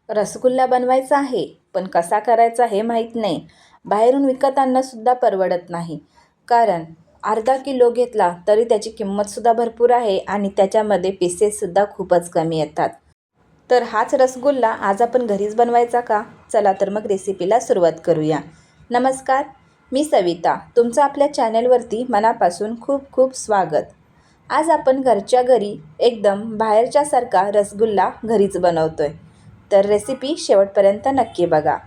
रसगुल्ला बनवायचा आहे, पण कसा करायचा हे माहीत नाही. बाहेरून विकत आणणंसुद्धा परवडत नाही. कारण अर्धा किलो घेतला तरी त्याची किंमतसुद्धा भरपूर आहे आणि त्याच्यामध्ये पीसेससुद्धा खूपच कमी येतात. तर हाच रसगुल्ला आज आपण घरीच बनवायचा का? चला तर मग रेसिपीला सुरुवात करूया. नमस्कार, मी सविता. तुमचं आपल्या चॅनलवरती मनापासून खूप खूप स्वागत. आज आपण घरच्या घरी एकदम बाहेरच्यासारखा रसगुल्ला घरीच बनवतोय. तर रेसिपी शेवटपर्यंत नक्की बघा.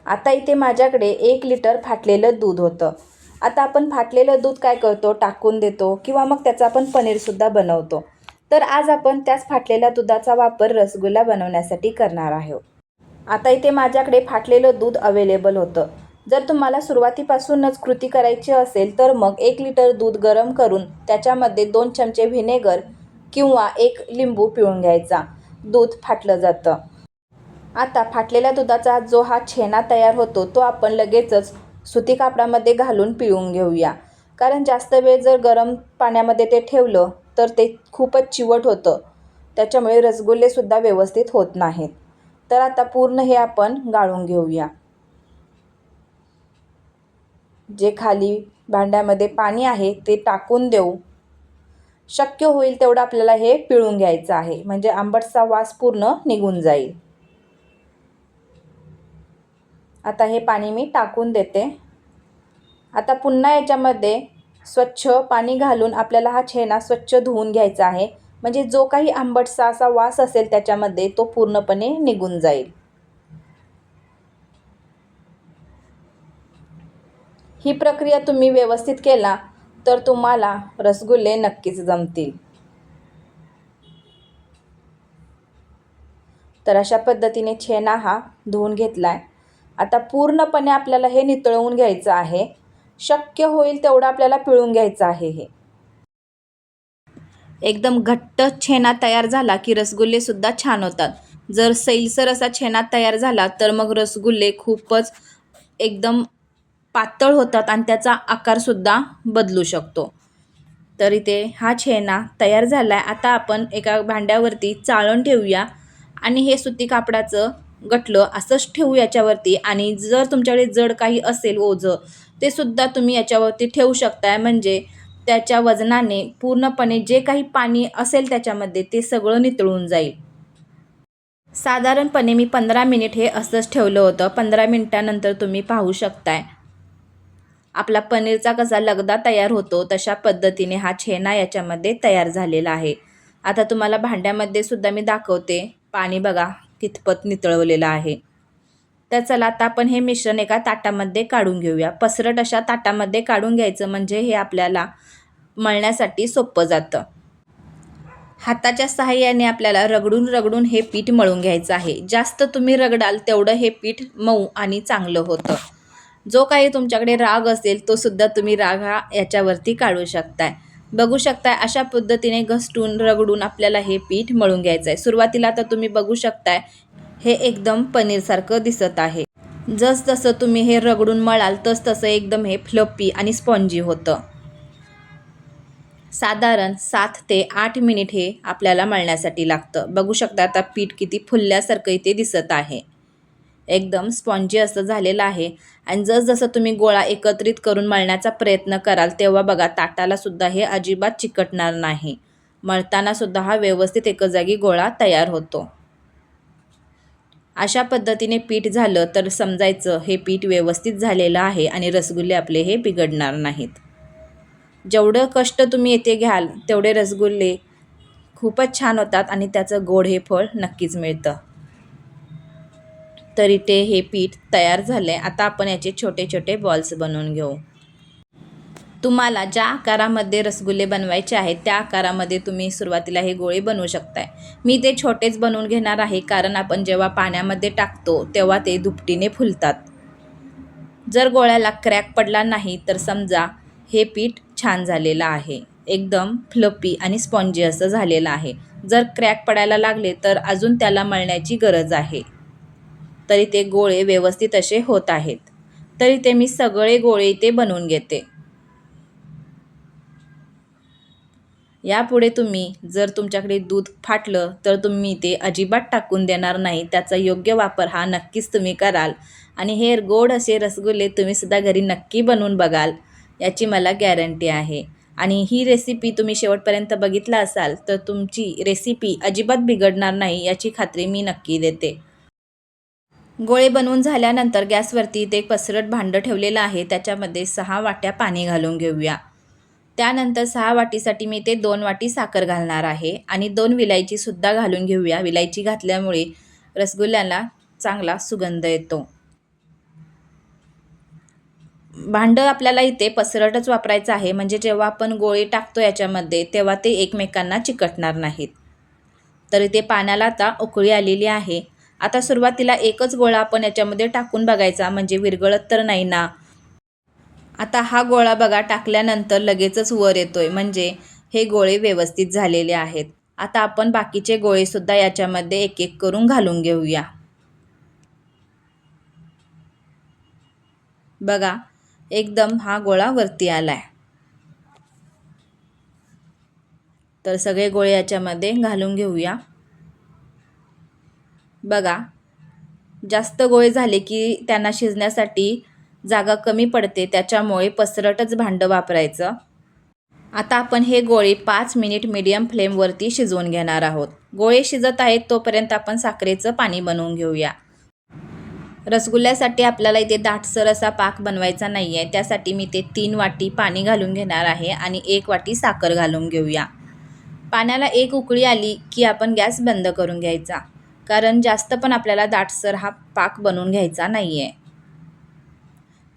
आता इथे माझ्याकडे 1 लिटर फाटलेलं दूध होतं. आता आपण फाटलेलं दूध काय करतो, टाकून देतो किंवा मग त्याचं आपण पनीरसुद्धा बनवतो. तर आज आपण त्याच फाटलेल्या दुधाचा वापर रसगुल्ला बनवण्यासाठी करणार आहोत. आता इथे माझ्याकडे फाटलेलं दूध अवेलेबल होतं. जर तुम्हाला सुरुवातीपासूनच कृती करायची असेल तर मग 1 लिटर दूध गरम करून त्याच्यामध्ये 2 चमचे व्हिनेगर किंवा 1 लिंबू पिळून घ्यायचा. दूध फाटलं जातं. आता फाटलेल्या दुधाचा जो हा छेना तयार होतो तो आपण लगेचच सुती कापडामध्ये घालून पिळून घेऊया. कारण जास्त वेळ जर गरम पाण्यामध्ये ते ठेवलं तर ते खूपच चिवट होतं. त्याच्यामुळे रसगुल्लेसुद्धा व्यवस्थित होत नाहीत. तर आता पूर्ण हे आपण गाळून घेऊया. जे खाली भांड्यामध्ये पाणी आहे ते टाकून देऊ. शक्य होईल तेवढं आपल्याला हे पिळून घ्यायचं आहे, म्हणजे आंबटसा वास पूर्ण निघून जाईल. आता हे पाणी मी टाकून देते. आता पुन्हा याच्यामध्ये स्वच्छ पाणी घालून आपल्याला हा छेना स्वच्छ धुवून घ्यायचा आहे, म्हणजे जो काही आंबटसा असा वास असेल त्याच्यामध्ये तो पूर्णपणे निघून जाईल. ही प्रक्रिया तुम्ही व्यवस्थित केला तर तुम्हाला रसगुल्ले नक्कीच जमतील. तर अशा पद्धतीने छेना हा धुवून घेतला आहे. आता पूर्णपणे आपल्याला हे नितळवून घ्यायचं आहे. शक्य होईल तेवढं आपल्याला पिळून घ्यायचं आहे. हे एकदम घट्ट छेना तयार झाला की रसगुल्लेसुद्धा छान होतात. जर सैलसर असा छेना तयार झाला तर मग रसगुल्ले खूपच एकदम पातळ होतात आणि त्याचा आकारसुद्धा बदलू शकतो. तर इथे हा छेना तयार झाला आहे. आता आपण एका भांड्यावरती चाळण ठेवूया आणि हे सुती कापडाचं गठलं असंच ठेवू याच्यावरती. आणि जर तुमच्याकडे जड काही असेल ओझं ते सुद्धा तुम्ही याच्यावरती ठेवू शकताय, म्हणजे त्याच्या वजनाने पूर्णपणे जे काही पाणी असेल त्याच्यामध्ये ते सगळं नितळून जाईल. साधारणपणे मी 15 मिनिट हे असंच ठेवलं होतं. 15 मिनिटानंतर तुम्ही पाहू शकताय आपला पनीरचा कसा लगदा तयार होतो तशा पद्धतीने हा छेना याच्यामध्ये तयार झालेला आहे. आता तुम्हाला भांड्यामध्ये सुद्धा मी दाखवते. पाणी बघा कितपत नितळवलेलं आहे. तर चला आता आपण हे मिश्रण एका ताटामध्ये काढून घेऊया. पसरट अशा ताटामध्ये काढून घ्यायचं, म्हणजे हे आपल्याला मळण्यासाठी सोपं जातं. हाताच्या सहाय्याने आपल्याला रगडून रगडून हे पीठ मळून घ्यायचं आहे. जास्त तुम्ही रगडाल तेवढं हे पीठ मऊ आणि चांगलं होतं. जो काही तुमच्याकडे राग असेल तो सुद्धा तुम्ही राग हा याच्यावरती काढू शकताय. बघू शकताय अशा पद्धतीने घसटून रगडून आपल्याला हे पीठ मळून घ्यायचं आहे. सुरुवातीला तर तुम्ही बघू शकताय हे एकदम पनीरसारखं दिसत आहे. जसजसं तुम्ही हे रगडून मळाल तसं एकदम हे फ्लफी आणि स्पॉन्जी होतं. साधारण 7 ते 8 मिनिट हे आपल्याला मळण्यासाठी लागतं. बघू शकता आता पीठ किती फुलल्यासारखं इथे दिसत आहे. एकदम स्पॉन्जी असं झालेलं आहे. आणि जसजसं तुम्ही गोळा एकत्रित करून मळण्याचा प्रयत्न कराल तेव्हा बघा ताटाला सुद्धा हे अजिबात चिकटणार नाही. मळताना सुद्धा हा व्यवस्थित एका जागी गोळा तयार होतो. अशा पद्धतीने पीठ झालं तर समजायचं हे पीठ व्यवस्थित झालेलं आहे आणि रसगुल्ले आपले हे बिघडणार नाहीत. जेवढं कष्ट तुम्ही येथे घ्याल तेवढे रसगुल्ले खूपच छान होतात आणि त्याचं गोड हे फळ नक्कीच मिळतं. तर इथे हे पीठ तयार झालं आहे. आता आपण याचे छोटे छोटे बॉल्स बनवून घेऊ. तुम्हाला ज्या आकारामध्ये रसगुल्ले बनवायचे आहेत त्या आकारामध्ये तुम्ही सुरुवातीला हे गोळे बनवू शकताय. मी ते छोटेच बनवून घेणार आहे, कारण आपण जेव्हा पाण्यामध्ये टाकतो तेव्हा ते दुपटीने फुलतात. जर गोळ्याला क्रॅक पडला नाही तर समजा हे पीठ छान झालेलं आहे. एकदम फ्लफी आणि स्पॉन्जी असं झालेलं आहे. जर क्रॅक पडायला लागले तर अजून त्याला मळण्याची गरज आहे. तरी ते गोळे व्यवस्थित असे होत आहेत. तरी ते मी सगळे गोळे इथे बनवून घेते. यापुढे तुम्ही जर तुमच्याकडे दूध फाटलं तर तुम्ही ते अजिबात टाकून देणार नाही. त्याचा योग्य वापर हा नक्कीच तुम्ही कराल आणि हे गोड असे रसगुल्ले तुम्हीसुद्धा घरी नक्की बनवून बघाल, याची मला गॅरंटी आहे. आणि ही रेसिपी तुम्ही शेवटपर्यंत बघितला असाल तर तुमची रेसिपी अजिबात बिघडणार नाही याची खात्री मी नक्की देते. गोळे बनवून झाल्यानंतर गॅसवरती ते एक पसरट भांडं ठेवलेलं आहे. त्याच्यामध्ये 6 वाट्या पाणी घालून घेऊया. त्यानंतर 6 वाटीसाठी मी ते 2 वाटी साखर घालणार आहे आणि 2 विलायचीसुद्धा घालून घेऊया. विलायची घातल्यामुळे रसगुल्ल्याला चांगला सुगंध येतो. भांडं आपल्याला इथे पसरटच वापरायचं आहे, म्हणजे जेव्हा आपण गोळे टाकतो याच्यामध्ये तेव्हा ते एकमेकांना चिकटणार नाहीत. तर इथे पाण्याला आता उकळी आलेली आहे. आता सुरुवातीला एकच गोळा आपण याच्यामध्ये टाकून बघायचा, म्हणजे विरघळत तर नाही ना. आता हा गोळा बघा टाकल्यानंतर लगेचच वर येतोय, म्हणजे हे गोळे व्यवस्थित झालेले आहेत. आता आपण बाकीचे गोळेसुद्धा याच्यामध्ये एक एक करून घालून घेऊया. बघा एकदम हा गोळा वरती आलाय. तर सगळे गोळे याच्यामध्ये घालून घेऊया. बघा जास्त गोळे झाले की त्यांना शिजण्यासाठी जागा कमी पडते, त्याच्यामुळे पसरटच भांडं वापरायचं. आता आपण हे गोळे 5 मिनिट मीडियम फ्लेमवरती शिजवून घेणार आहोत. गोळे शिजत आहेत तोपर्यंत आपण साखरेचं पाणी बनवून घेऊया. रसगुल्ल्यासाठी आपल्याला इथे दाटसर असा पाक बनवायचा नाही आहे, त्यासाठी मी ते 3 वाटी पाणी घालून घेणार आहे आणि 1 वाटी साखर घालून घेऊया. पाण्याला एक उकळी आली की आपण गॅस बंद करून घ्यायचा, कारण जास्त पण आपल्याला दाटसर हा पाक बनवून घ्यायचा नाही आहे.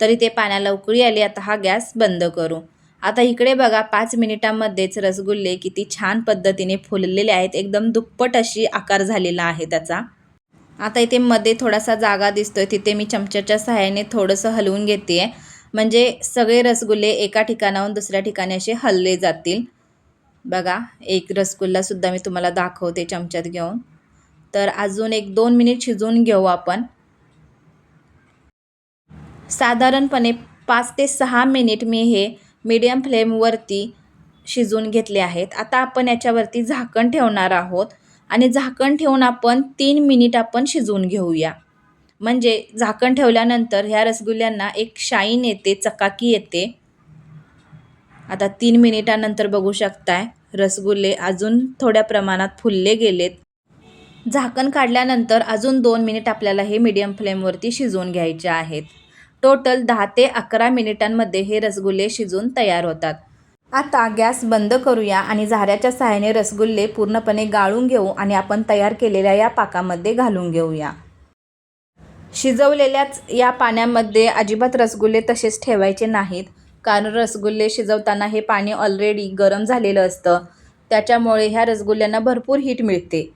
तरी ते पाण्याला उकळी आली, आता हा गॅस बंद करू. आता इकडे बघा 5 मिनिटांमध्येच रसगुल्ले किती छान पद्धतीने फुललेले आहेत. एकदम दुप्पट अशी आकार झालेला आहे त्याचा. आता इथे मध्ये थोडासा जागा दिसतोय, तिथे मी चमच्याच्या सहाय्याने थोडंसं हलवून घेते, म्हणजे सगळे रसगुल्ले एका ठिकाणाहून दुसऱ्या ठिकाणी असे हलले जातील. बघा एक रसगुल्लासुद्धा मी तुम्हाला दाखवते चमच्यात घेऊन. तर अजून 1-2 मिनिट शिजवून घेऊ आपण. साधारणपणे 5 ते 6 मिनिट मी हे मीडियम फ्लेमवरती शिजवून घेतले आहेत. आता आपण याच्यावरती झाकण ठेवणार आहोत आणि झाकण ठेवून आपण 3 मिनिट आपण शिजवून घेऊया. म्हणजे झाकण ठेवल्यानंतर ह्या रसगुल्ल्यांना एक शाईन येते, चकाकी येते. आता 3 मिनिटानंतर बघू शकताय रसगुल्ले अजून थोड्या प्रमाणात फुलले गेलेत. झाकण काढल्यानंतर अजून 2 मिनिट आपल्याला हे मीडियम फ्लेमवरती शिजवून घ्यायचे आहेत. टोटल 10 ते 11 मिनिटांमध्ये हे रसगुल्ले शिजून तयार होतात. आता गॅस बंद करूया आणि झाऱ्याच्या सहाय्याने रसगुल्ले पूर्णपणे गाळून घेऊ आणि आपण तयार केलेल्या या पाकामध्ये घालून घेऊया. शिजवलेल्याच या पाण्यामध्ये अजिबात रसगुल्ले तसेच ठेवायचे नाहीत, कारण रसगुल्ले शिजवताना हे पाणी ऑलरेडी गरम झालेलं असतं, त्याच्यामुळे ह्या रसगुल्ल्यांना भरपूर हीट मिळते.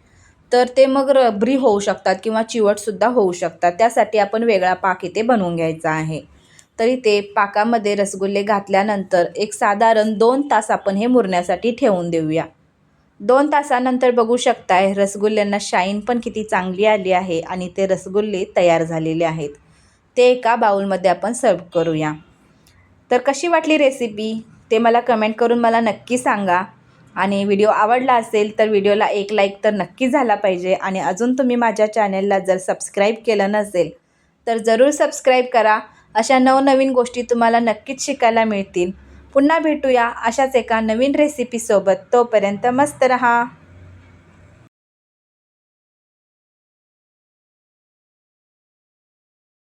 तर ते मग रबरी होऊ शकतात किंवा चिवटसुद्धा होऊ शकतात. त्यासाठी आपण वेगळा पाक इथे बनवून घ्यायचा आहे. तरी ते पाकामध्ये रसगुल्ले घातल्यानंतर एक साधारण 2 तास आपण हे मुरण्यासाठी ठेवून देऊया. 2 तासानंतर बघू शकताय रसगुल्ल्यांना शाईन पण किती चांगली आली आहे आणि ते रसगुल्ले तयार झालेले आहेत. ते एका बाउलमध्ये आपण सर्व करूया. तर कशी वाटली रेसिपी ते मला कमेंट करून मला नक्की सांगा. आणि व्हिडिओ आवडला असेल तर व्हिडिओला एक लाईक तर नक्की झाला पाहिजे. आणि अजून तुम्ही माझ्या चॅनेलला जर सबस्क्राईब केलं नसेल तर जरूर सबस्क्राईब करा. अशा नवनवीन गोष्टी तुम्हाला नक्कीच शिकायला मिळतील. पुन्हा भेटूया अशाच एका नवीन रेसिपीसोबत. तोपर्यंत मस्त रहा.